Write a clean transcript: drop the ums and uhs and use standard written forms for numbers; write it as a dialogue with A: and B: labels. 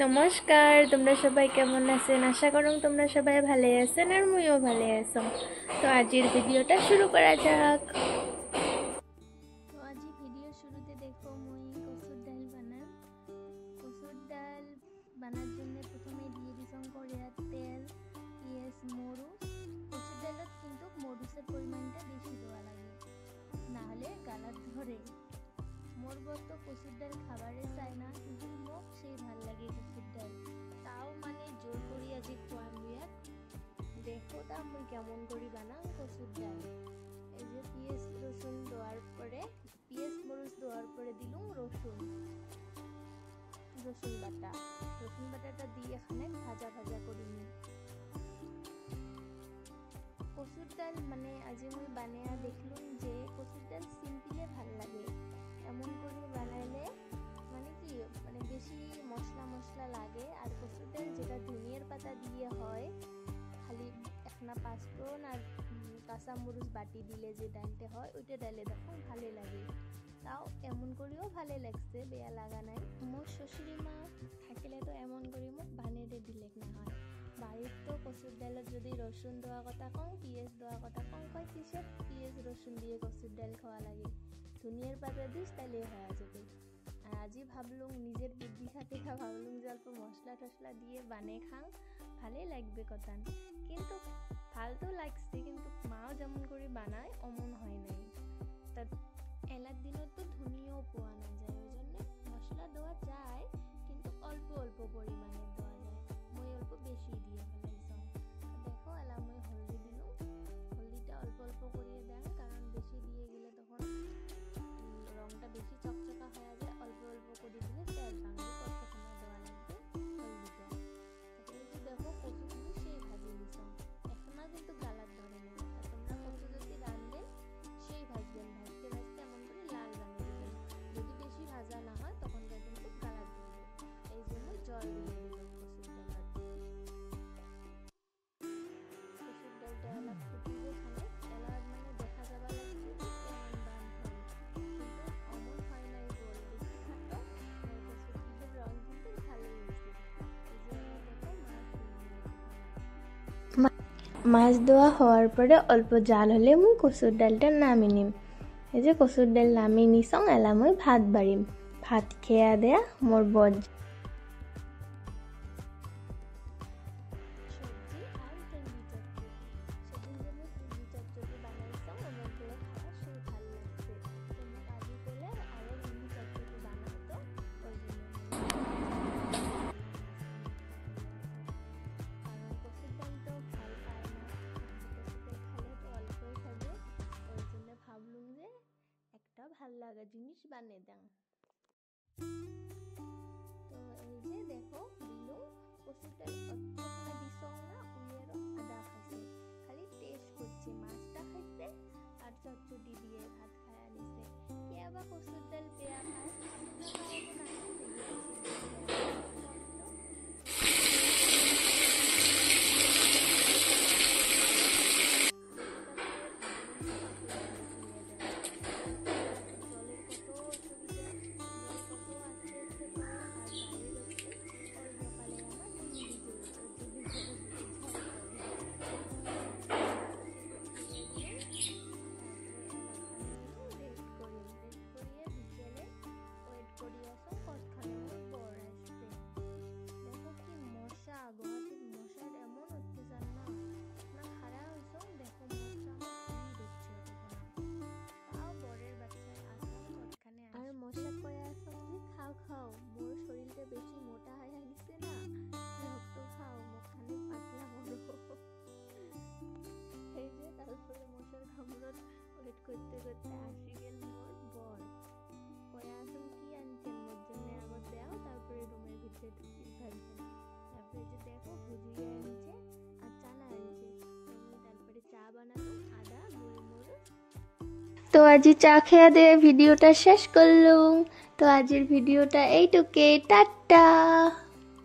A: নমস্কার, তোমরা সবাই কেমন আছেন? আশা করুন তোমরা সবাই ভালো আছেন আর মুইও ভালো আছো। তো আজির ভিডিওটা শুরু করা যাক। তো আজি ভিডিও শুরুতে দেখো মুই কসুর ডাল বানাম। কসুর ডাল বানার জন্য প্রথমে দিয়ে দিছং কড়াইত তেল, পেঁয়াজ, মরুচ। কসুর ডালত কিন্তু মরুচের পরিমাণটা বেশি দেওয়া লাগে, না হলে গালাত ধরে। মোর বর তো কসুর ডাল খাবারে চায় না, কিন্তু মোক সেই ভাল লাগে কসুর ডাল। তাও মানে জোর করি আজি খোয়াম বিয়াক। দেখো তা মুই কেমন করি বানাম কসুর ডাল। এই যে পেঁয়াজ রসুন দেওয়ার পরে, পেঁয়াজ মরিচ দেওয়ার পরে দিলুম রসুন বাটাটা দিয়ে এখানে ভাজা ভাজা করি নিই। কসুর ডাল মানে আজি মুই বানায়া দেখলুম যে কসুর ডাল সিম্পলে ভাল লাগে। এমন করে বানাইলে মানে কি মানে বেশি মশলা লাগে। আর কসুর ডাল যেটা ধনিয়ার পাতা দিয়ে হয়, খালি একটা পাঁচফোড়ন আর কাঁচা মরিচ বাটি দিলে যে ডালটা হয়, ওইটা ডালে দেখো ভালো লাগে। তাও এমন করেও ভালো লাগছে, বেয়া লাগা নাই। মোর শ্বশুরি মা থাকিলে তো এমন করে মোক বানিয়ে দিলে না হয়। বাড়ির তো কসুর ডালত যদি রসুন দেওয়া কথা কম, পেঁয়াজ দেওয়া কথা কম, কয় কিসের পেঁয়াজ রসুন দিয়ে কসুর ডাল খাওয়া লাগে, ধনিয়ার পাতা দিস তাহলে হয়ে যাবে। আর আজি ভাবলুম নিজের বুদ্ধি খাতে ভাবলুম যে অল্প মশলা টসলা দিয়ে বানিয়ে খাং, ভালোই লাগবে কথান। কিন্তু ফালতু লাগছে, কিন্তু মাও যেমন করে বানায় অমন হয় নাই। তা এলার দিনত তো ধনিয়াও পাওয়া না যায়, ওই জন্য মশলা দেওয়া যায়, কিন্তু অল্প অল্প পরিমাণে দেওয়া যায়। মই অল্প বেশি দিয়ে ফেলাইছাম। দেখো এলা মই হলদি দিলুম, হলদিটা অল্প অল্প করিয়ে দেন, কারণ বেশি দিয়ে গেলে তখন রংটা বেশি চকচকা হয়ে যায়। অল্প অল্প করে দিলে তেল ভাঙবে, কতক্ষণ দেওয়া লাগবে হলদিটা। এই যে দেখো কচুগুলো সেই ভাজি নিছাম, এখন আর কিন্তু গালাত ধরে না। তোমরা কচু যদি রান্ধে সেই ভাজবেন, ভাজতে ভাজতে এমন করে লাল বানিয়ে দিবেন। যদি বেশি ভাজা না হয় তখন কিন্তু গালাত ধরবে। এই জন্য জল দিয়ে দিলাম কচুর ডালত। কচুর ডালটা এলা ফুটিয়ে খানে এলা মানে দেখা যাবা লাগছে যে কেমন দান হয়, কিন্তু অমন হয় নাই। বল বেশি খাটো কচুর রং কিন্তু ভালোই হয়েছে। এই যে দেখো মাছ দেওয়া হওয়ার পরে অল্প জাল হলে মুই কসুর ডালটা নামি নিম। এই যে কসুর ডাল নামি নিছং, এলা মুই ভাত বাড়িম। ভাত খেয়া দেয়া মোর বর সবজি আর তেলি চচ্চড়ি। সেদিন যে মুই তেলি চচ্চড়ি বানাইছাম, আমার বলে খাওয়া সেই ভাল লাগছে। তুমি আজি পেলে আরো তেলি চচ্চড়ি বানাও তো, ওই জন্য কারণ কসুর ডাল তো ভাল পায় না, কসুর ডাল খালে তো অল্পই খাবে। ওই জন্য ভাবলুম যে একটা ভাল লাগা জিনিস বানিয়ে দাম। তো এই যে দেখো দিলুম কসুর ডাল অতখানে দিছং না, উইয়েরও আদা খাইছে, খালি টেস্ট করছে। মাছটা খাইছে আর চচ্চড়ি দিয়ে ভাত খায়া নিছে। কে আবার কসুর ডাল পেয়া খায়, আপনারাও না খাও, মোর শরীরটা বেশি মোটা হয়ে গেছে না, রক্ত খাও, মুখখানে পাতলা মরো। এই যে তারপরে মশার কামড়ত ওয়েট করতে করতে আসি গেল মোর বর। কয়া আসুন কি আনছেন মোর জন্য, আগত দেও, তারপরে রুমের ভিতরে ঢুকিয়ে ভাবছেন। তারপরে যে দেখো ভুজিয়া আনছে আর চানা আনছে। তারপরে চা বানানো, আদা গোলমরিচ। তো আজি চা খেয়া দিয়ে ভিডিওটা শেষ করলুম। তো আজের ভিডিওটা এইটুকে, টাটা।